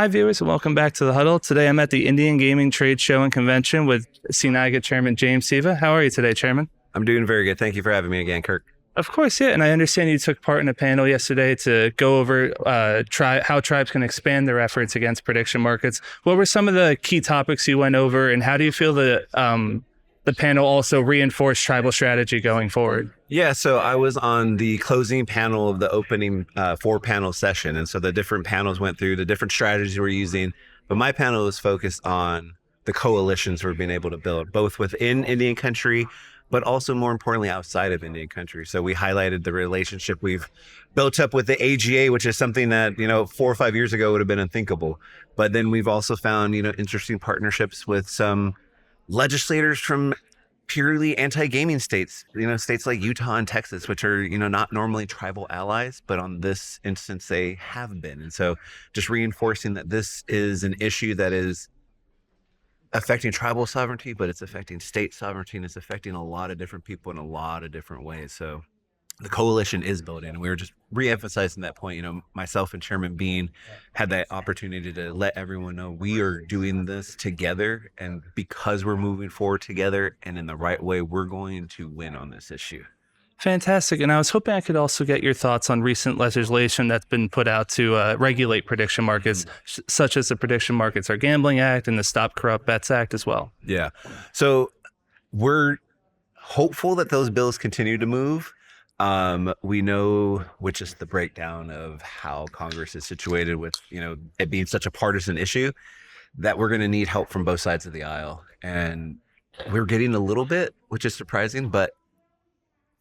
Hi, viewers, and welcome back to the Huddle. Today, I'm at the Indian Gaming Trade Show and Convention with CNIGA Chairman James Siva. How are you today, Chairman? I'm doing very good. Thank you for having me again, Kirk. Of course, yeah. And I understand you took part in a panel yesterday to go over how tribes can expand their efforts against prediction markets. What were some of the key topics you went over, and how do you feel the panel also reinforced tribal strategy going forward? Yeah, so I was on the closing panel of the opening four-panel session. And so the different panels went through the different strategies we're using. But my panel was focused on the coalitions we're being able to build, both within Indian country, but also more importantly, outside of Indian country. So we highlighted the relationship we've built up with the AGA, which is something that, 4 or 5 years ago would have been unthinkable. But then we've also found, interesting partnerships with some legislators from purely anti-gaming states, states like Utah and Texas, which are, not normally tribal allies, but on this instance, they have been. And so just reinforcing that this is an issue that is affecting tribal sovereignty, but it's affecting state sovereignty, and it's affecting a lot of different people in a lot of different ways. So the coalition is built in, and we were just re-emphasizing that point. Myself and Chairman Bean had that opportunity to let everyone know we are doing this together, and because we're moving forward together and in the right way, we're going to win on this issue. Fantastic. And I was hoping I could also get your thoughts on recent legislation that's been put out to regulate prediction markets, such as the Prediction Markets Are Gambling Act and the Stop Corrupt Bets Act as well. Yeah. So we're hopeful that those bills continue to move. We know, which is the breakdown of how Congress is situated with, it being such a partisan issue, that we're going to need help from both sides of the aisle. And we're getting a little bit, which is surprising, but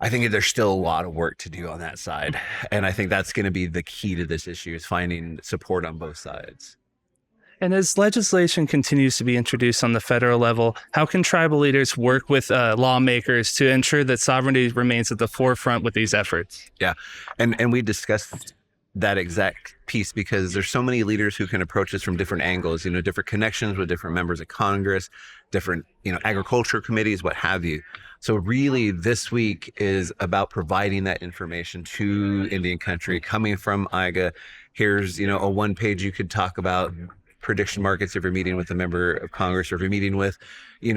I think there's still a lot of work to do on that side. And I think that's going to be the key to this issue, is finding support on both sides. And as legislation continues to be introduced on the federal level, how can tribal leaders work with lawmakers to ensure that sovereignty remains at the forefront with these efforts? Yeah, and we discussed that exact piece because there's so many leaders who can approach this from different angles, different connections with different members of Congress, different, agriculture committees, what have you. So really this week is about providing that information to Indian country coming from IGA. Here's, a one page you could talk about prediction markets if you're meeting with a member of Congress, or if you're meeting with,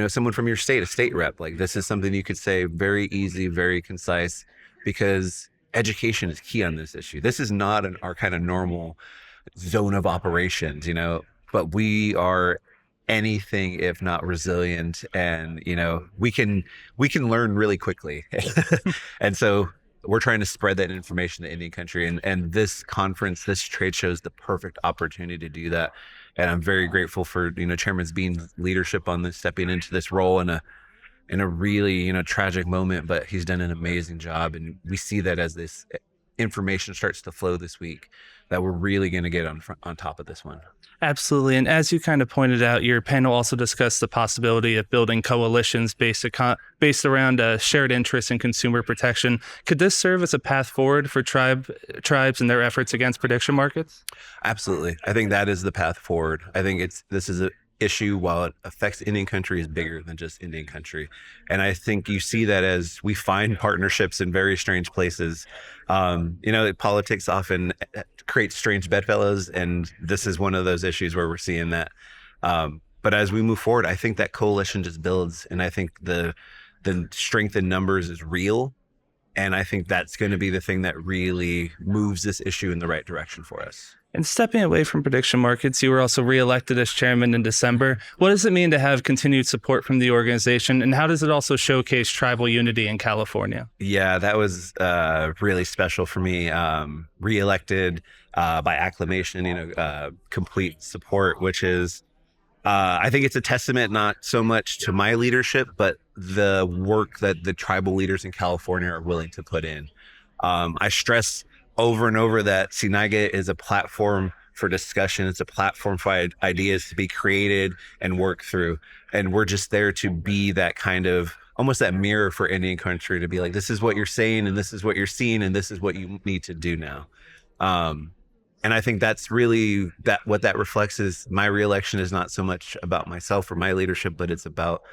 someone from your state, a state rep. Like, this is something you could say very easy, very concise, because education is key on this issue. This is not our kind of normal zone of operations, but we are anything if not resilient, and we can learn really quickly. And so we're trying to spread that information to Indian country, and this conference, this trade show, is the perfect opportunity to do that. And I'm very grateful for Chairman Bean's leadership on this, stepping into this role in a really tragic moment, but he's done an amazing job. And we see that as this information starts to flow this week, that we're really going to get on top of this one. Absolutely. And as you kind of pointed out, your panel also discussed the possibility of building coalitions based around shared interests in consumer protection. Could this serve as a path forward for tribes and their efforts against prediction markets? Absolutely. I think that is the path forward. I think this is an issue, while it affects Indian country, is bigger than just Indian country. And I think you see that as we find partnerships in very strange places. Politics often creates strange bedfellows, and this is one of those issues where we're seeing that. But as we move forward, I think that coalition just builds, and I think the strength in numbers is real. And I think that's going to be the thing that really moves this issue in the right direction for us. And stepping away from prediction markets, you were also reelected as chairman in December. What does it mean to have continued support from the organization, and how does it also showcase tribal unity in California? Yeah, that was really special for me. Reelected by acclamation, complete support, which is, I think it's a testament not so much to my leadership, but the work that the tribal leaders in California are willing to put in. I stress over and over that CNIGA is a platform for discussion. It's a platform for ideas to be created and work through. And we're just there to be that kind of, almost that mirror for Indian country, to be like, this is what you're saying, and this is what you're seeing, and this is what you need to do now. And I think that's really what that reflects is my reelection is not so much about myself or my leadership, but it's about,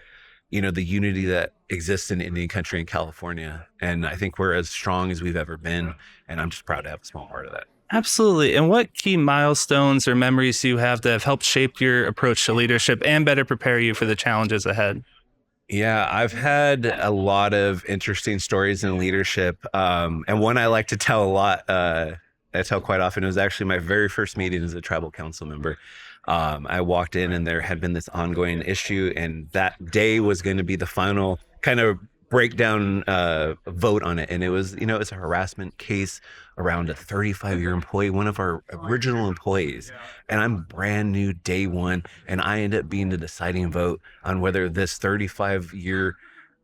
the unity that exists in Indian country and California. And I think we're as strong as we've ever been. And I'm just proud to have a small part of that. Absolutely. And what key milestones or memories do you have that have helped shape your approach to leadership and better prepare you for the challenges ahead? Yeah, I've had a lot of interesting stories in leadership. And one I like to tell a lot, I tell quite often, it was actually my very first meeting as a tribal council member. I walked in and there had been this ongoing issue, and that day was going to be the final kind of breakdown vote on it. And it was, it's a harassment case around a 35-year employee, one of our original employees. And I'm brand new day one. And I end up being the deciding vote on whether this 35-year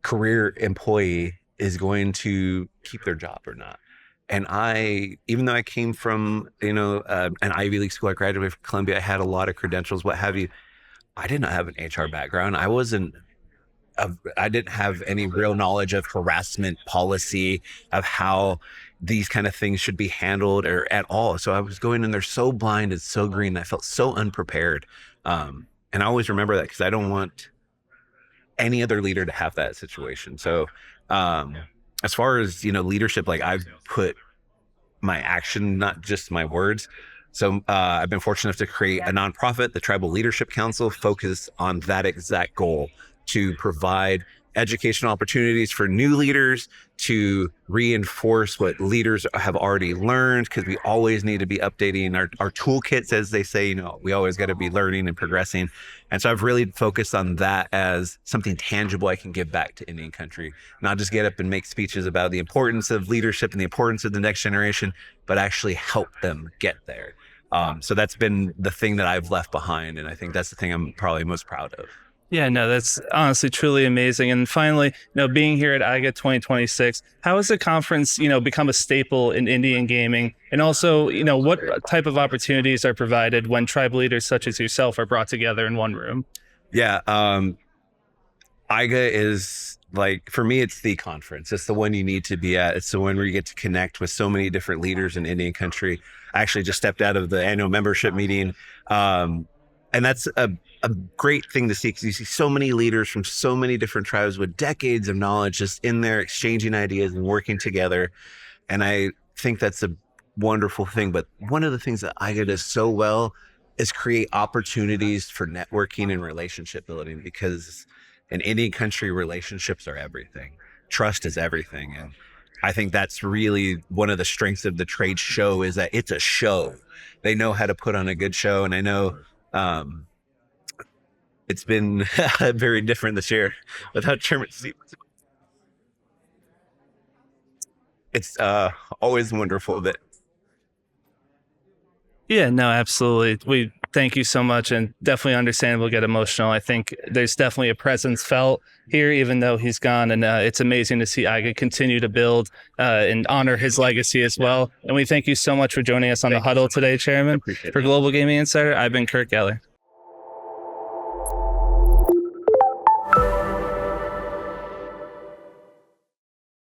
career employee is going to keep their job or not. And even though I came from, an Ivy League school, I graduated from Columbia, I had a lot of credentials, what have you. I did not have an HR background. I didn't have any real knowledge of harassment policy, of how these kind of things should be handled or at all. So I was going in there so blind and so green. I felt so unprepared. And I always remember that because I don't want any other leader to have that situation. So as far as, leadership, like I've put my action, not just my words. So I've been fortunate enough to create a nonprofit, the Tribal Leadership Council, focused on that exact goal, to provide educational opportunities for new leaders, to reinforce what leaders have already learned, because we always need to be updating our toolkits, as they say. We always got to be learning and progressing. And so I've really focused on that as something tangible I can give back to Indian country, not just get up and make speeches about the importance of leadership and the importance of the next generation, but actually help them get there. So that's been the thing that I've left behind. And I think that's the thing I'm probably most proud of. Yeah, no, that's honestly truly amazing. And finally, being here at IGA 2026, how has the conference, become a staple in Indian gaming? And also, what type of opportunities are provided when tribal leaders such as yourself are brought together in one room? Yeah, IGA is, like, for me, it's the conference. It's the one you need to be at. It's the one where you get to connect with so many different leaders in Indian country. I actually just stepped out of the annual membership meeting. And that's a great thing to see, because you see so many leaders from so many different tribes with decades of knowledge just in there exchanging ideas and working together. And I think that's a wonderful thing. But one of the things that IGA does so well is create opportunities for networking and relationship building, because in Indian country, relationships are everything. Trust is everything. And I think that's really one of the strengths of the trade show, is that it's a show. They know how to put on a good show. And I know it's been very different this year without Chairman Siva. It's always wonderful that. Yeah, no, absolutely. We thank you so much, and definitely understandable, get emotional. I think there's definitely a presence felt here, even though he's gone. And it's amazing to see IGA continue to build and honor his legacy as well. And we thank you so much for joining us on the Huddle today, Chairman. For Global Gaming Insider, I've been Kirk Geller.